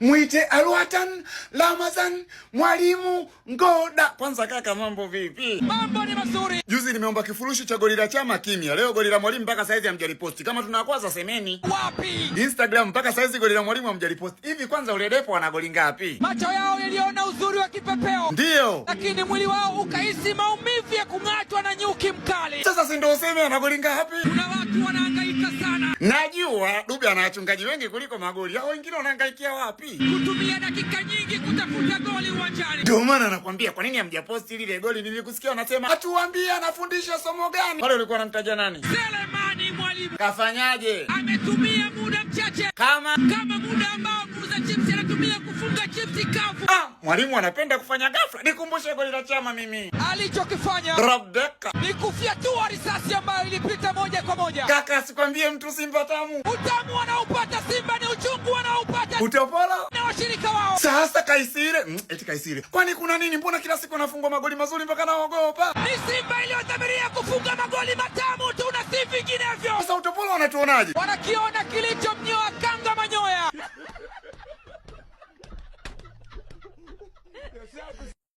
Mwite Alwatan Ramazan Mwalimu Ngoda. Kwanza kaka, mambo vipi? Mambo ni mazuri. Juzi nimeomba kifurushi cha goli la Chama kimya. Leo goli la Mwalimu mpaka saizi hamjaliposti. Kama tunakwaza semeni. Wapi? Instagram mpaka saizi goli la Mwalimu hamjaliposti. Hivi kwanza ule Depo ana goli ngapi? Macho yao yaliona uzuri wa kipepeo. Ndio. Lakini mwili wao ukahisi maumivu ya kung'atwa na nyuki mkali. Sasa si ndio useme ana goli ngapi? Kuna watu wanahangaika sana. Najua Dube ana wachungaji wengi kuliko magoli. Hao wengine wanahangaikia wapi? Kutumia dakika nyingi kutafuta goli uwanjani. Ndio maana nakwambia kwa nini hamjaposti lile goli? Nilikusikia unasema hatuambie anafundisha somo gani. Pale ulikuwa unamtaja nani? Selemani Mwalimu. Kafanyaje? Ametumia muda mchache. Kama muda ambao muuza chips anatumia kufunga chips kavu. Mwalimu anapenda kufanya ghafla. Nikumbushe goli la Chama mimi. Alichokifanya Rebecca ni kufyatua risasi ambayo ilipita moja kwa moja. Kaka, sikwambie mtu Simba tamu. Utamu wanaopata Simba ni uchungu wanaopata Utopolo na washirika wao. Sasa Kaisire, eti Kaisire. Kwani kuna nini? Mbona kila siku anafungwa magoli mazuri mpaka naogopa? Ni Simba iliyodhamiria kufunga magoli matamu tu na si vinginevyo. Sasa Utopolo wanatuonaje? Wanakiona kilicho